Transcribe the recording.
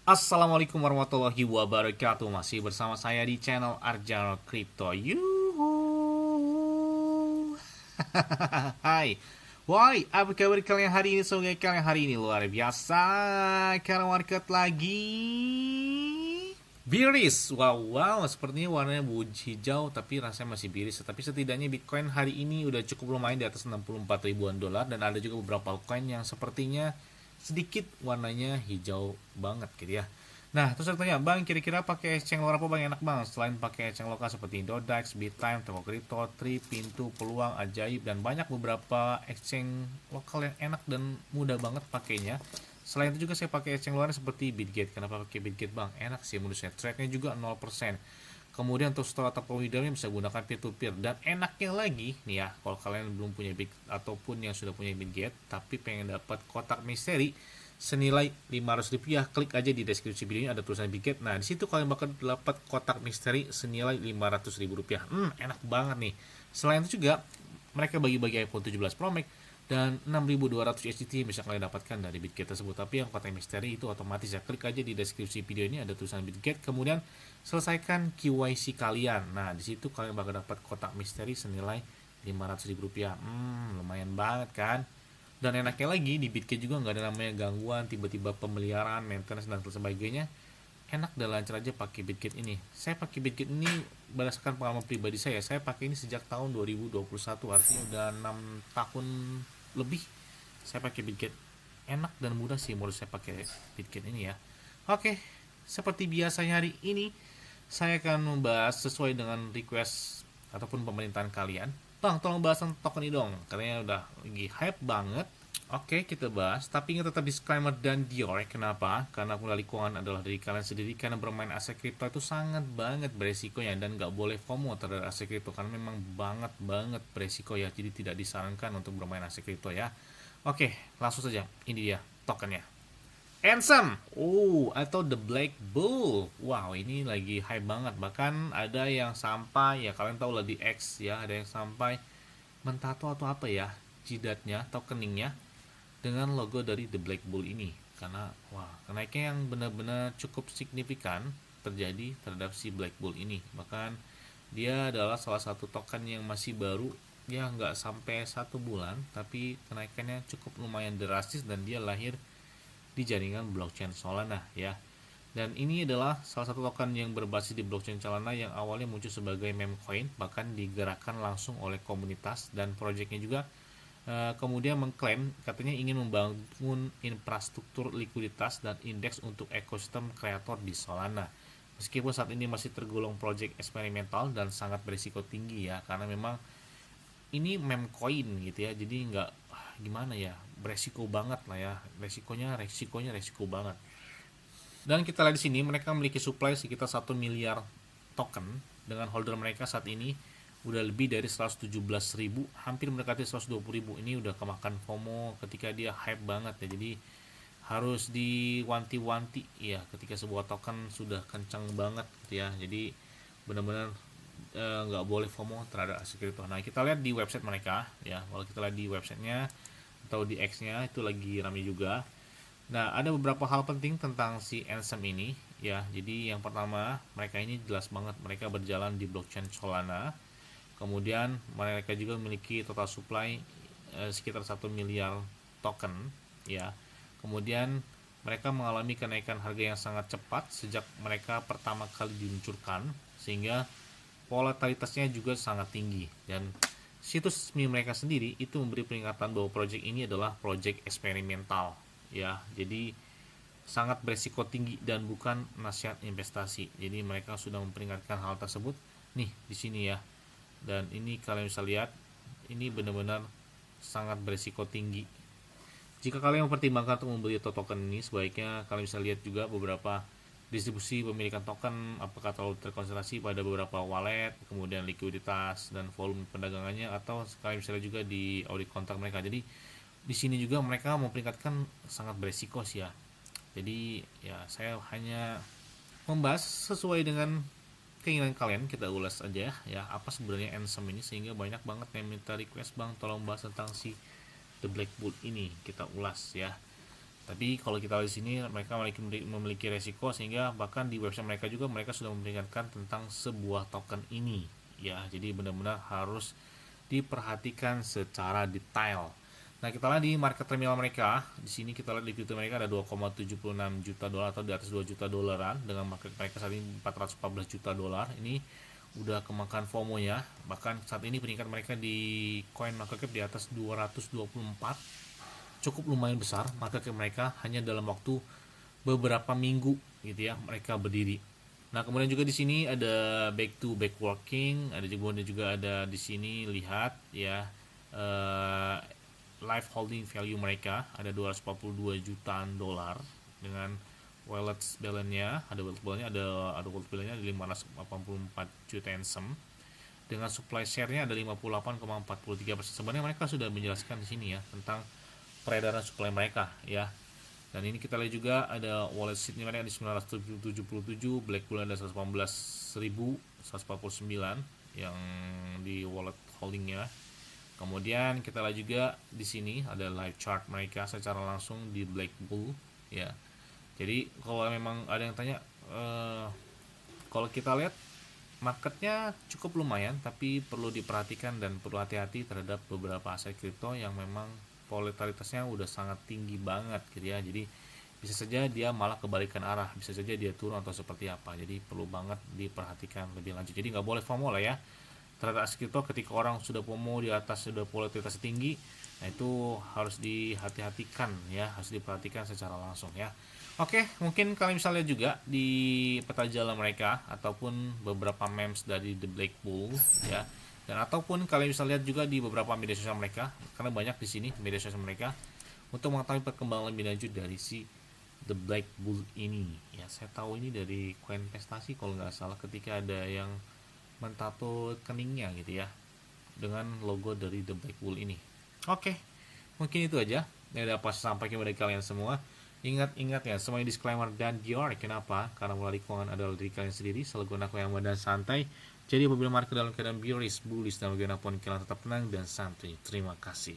Assalamualaikum warahmatullahi wabarakatuh. Masih bersama saya di channel Arjano Crypto. Yuhu. Hai. Woi, apa kabar kalian hari ini? Semoga kalian hari ini luar biasa. Karena market lagi biris. Wow, sepertinya warnanya hijau tapi rasanya masih biris. Tapi setidaknya Bitcoin hari ini udah cukup lumayan di atas 64 ribuan dolar. Dan ada juga beberapa altcoin yang sepertinya sedikit warnanya hijau banget gitu ya. Nah, terus saya tanya, Bang, kira-kira pakai exchange luar apa Bang enak Bang? Selain pakai exchange lokal seperti Indodax, Bittime, Toko Kripto, Tri, Pintu, Peluang, Ajaib, dan banyak beberapa exchange lokal yang enak dan mudah banget pakainya. Selain itu juga saya pakai exchange luar seperti Bitgate. Kenapa pakai Bitgate Bang? Enak sih menurut saya. Trade-nya juga 0%. Kemudian untuk store atau withdrawal bisa gunakan peer-to-peer. Dan enaknya lagi nih ya, kalau kalian belum punya Bit ataupun yang sudah punya Bitgate tapi pengen dapat kotak misteri senilai Rp500, klik aja di deskripsi video ini ada tulisan Bitgate. Nah, di situ kalian bakal dapat kotak misteri senilai Rp500.000. Enak banget nih. Selain itu juga mereka bagi-bagi iPhone 17 Pro Max dan 6200 HDT bisa kalian dapatkan dari Bitgate tersebut. Tapi yang kotak misteri itu otomatis ya, klik aja di deskripsi video ini ada tulisan Bitgate, kemudian selesaikan KYC kalian. Nah, di situ kalian bakal dapat kotak misteri senilai Rp500.000. Lumayan banget kan? Dan enaknya lagi di Bitgate juga nggak ada namanya gangguan tiba-tiba pemeliharaan, maintenance dan sebagainya. Enak dan lancar aja pakai Bitgate ini. Saya pakai Bitgate ini berdasarkan pengalaman pribadi saya. Saya pakai ini sejak tahun 2021, artinya udah 6 tahun lebih saya pakai Bitgate. Enak dan mudah sih menurut saya pakai Bitgate ini ya. Oke, seperti biasanya hari ini saya akan membahas sesuai dengan request ataupun pemerintahan kalian. Bang, tolong bahas tentang token ini dong. Katanya udah lagi hype banget. Oke, kita bahas. Tapi ingat tetap disclaimer dan diorek. Kenapa? Karena kendali keuangan adalah dari kalian sendiri. Karena bermain aset kripto itu sangat banget beresikonya. Dan nggak boleh FOMO terhadap aset kripto. Karena memang banget beresiko ya. Jadi tidak disarankan untuk bermain aset kripto ya. Oke, langsung saja. Ini dia tokennya. Ansem, atau The Black Bull. Wow, ini lagi hype banget. Bahkan ada yang sampai, ya kalian tahu lah di X ya, ada yang sampai mentato atau apa ya, jidatnya atau keningnya dengan logo dari The Black Bull ini. Karena, wah, kenaikan yang benar-benar cukup signifikan terjadi terhadap si Black Bull ini. Bahkan dia adalah salah satu token yang masih baru, ya nggak sampai 1 bulan, tapi kenaikannya cukup lumayan drastis dan dia lahir di jaringan blockchain Solana ya. Dan ini adalah salah satu token yang berbasis di blockchain Solana yang awalnya muncul sebagai meme coin, bahkan digerakkan langsung oleh komunitas, dan proyeknya juga kemudian mengklaim katanya ingin membangun infrastruktur likuiditas dan indeks untuk ekosistem kreator di Solana. Meskipun saat ini masih tergolong proyek eksperimental dan sangat berisiko tinggi ya, karena memang ini meme coin gitu ya, jadi nggak gimana ya, beresiko banget lah ya, resikonya resiko banget. Dan kita lihat di sini mereka memiliki supply sekitar 1 miliar token dengan holder mereka saat ini udah lebih dari 117.000, hampir mendekati 120.000. Ini udah kemakan FOMO ketika dia hype banget ya, jadi harus diwanti-wanti ya ketika sebuah token sudah kencang banget gitu ya. Jadi benar-benar nggak boleh FOMO terhadap aset kripto. Nah, kita lihat di website mereka ya. Kalau kita lihat di websitenya atau di X-nya itu lagi ramai juga. Nah, ada beberapa hal penting tentang si Ansem ini ya. Jadi yang pertama, mereka ini jelas banget mereka berjalan di blockchain Solana. Kemudian mereka juga memiliki total supply sekitar 1 miliar token ya. Kemudian mereka mengalami kenaikan harga yang sangat cepat sejak mereka pertama kali diluncurkan, sehingga volatilitasnya juga sangat tinggi. Dan situs resmi mereka sendiri itu memberi peringatan bahwa proyek ini adalah proyek eksperimental ya. Jadi sangat beresiko tinggi dan bukan nasihat investasi. Jadi mereka sudah memperingatkan hal tersebut nih di sini ya. Dan ini kalian bisa lihat, ini benar-benar sangat beresiko tinggi. Jika kalian mempertimbangkan untuk membeli token ini, sebaiknya kalian bisa lihat juga beberapa distribusi pemilikan token, apakah terlalu terkonsentrasi pada beberapa wallet, kemudian likuiditas dan volume perdagangannya, atau kalian bisa lihat juga di audit kontrak mereka. Jadi di sini juga mereka memperingatkan sangat beresiko sih ya. Jadi ya saya hanya membahas sesuai dengan keinginan kalian, kita ulas aja ya apa sebenarnya Ansem ini, sehingga banyak banget yang minta request, Bang tolong bahas tentang si The Black Bull ini, kita ulas ya. Tapi kalau kita lihat di sini mereka memiliki resiko, sehingga bahkan di website mereka juga mereka sudah memperingatkan tentang sebuah token ini ya. Jadi benar-benar harus diperhatikan secara detail. Nah, kita lihat di market terminal mereka. Di sini kita lihat liquidity mereka ada 2,76 juta dolar atau di atas 2 juta dolaran, dengan market mereka saat ini 414 juta dolar. Ini udah kemakan FOMO ya. Bahkan saat ini peringkat mereka di coin market cap di atas 224. Cukup lumayan besar market cap mereka hanya dalam waktu beberapa minggu gitu ya mereka berdiri. Nah, kemudian juga di sini ada back to back working, ada juga ada di sini lihat ya, live holding value mereka ada 242 jutaan dolar, dengan wallet balance-nya ada wallet balance-nya ada 584 juta some, dengan supply share-nya ada 58,43%. Sebenarnya mereka sudah menjelaskan di sini ya tentang peredaran supply mereka ya. Dan ini kita lihat juga ada wallet seed-nya mereka di 977, Black Bull ada 118.149 yang di wallet holdingnya. Kemudian kita lihat juga di sini ada live chart mereka secara langsung di Black Bull ya. Jadi kalau memang ada yang tanya, kalau kita lihat marketnya cukup lumayan, tapi perlu diperhatikan dan perlu hati-hati terhadap beberapa aset kripto yang memang volatilitasnya udah sangat tinggi banget gitu ya. Jadi bisa saja dia malah kebalikan arah, bisa saja dia turun atau seperti apa. Jadi perlu banget diperhatikan lebih lanjut. Jadi nggak boleh FOMO lah ya terhadap aset kripto. Ketika orang sudah FOMO di atas, sudah volatilitas tinggi, nah itu harus dihati-hatikan ya, harus diperhatikan secara langsung ya. Oke, mungkin kalian bisa lihat juga di peta jalan mereka ataupun beberapa memes dari The Black Bull ya. Dan ataupun kalian bisa lihat juga di beberapa media sosial mereka, karena banyak di sini media sosial mereka, untuk mengetahui perkembangan lebih lanjut dari si The Black Bull ini. Ya, saya tahu ini dari Koinvestasi kalau nggak salah, ketika ada yang mentato keningnya gitu ya dengan logo dari The Black Bull ini. Oke, mungkin itu aja yang dapat saya sampaikan kepada kalian semua. Ingat ya, semuanya disclaimer dan dior. Kenapa? Karena melalui keuangan adalah diri kalian sendiri. Selalu gunakan yang mudah dan santai. Jadi apabila market dalam keadaan bearish, bullish, dan bagaimanapun kalian tetap tenang dan santai. Terima kasih.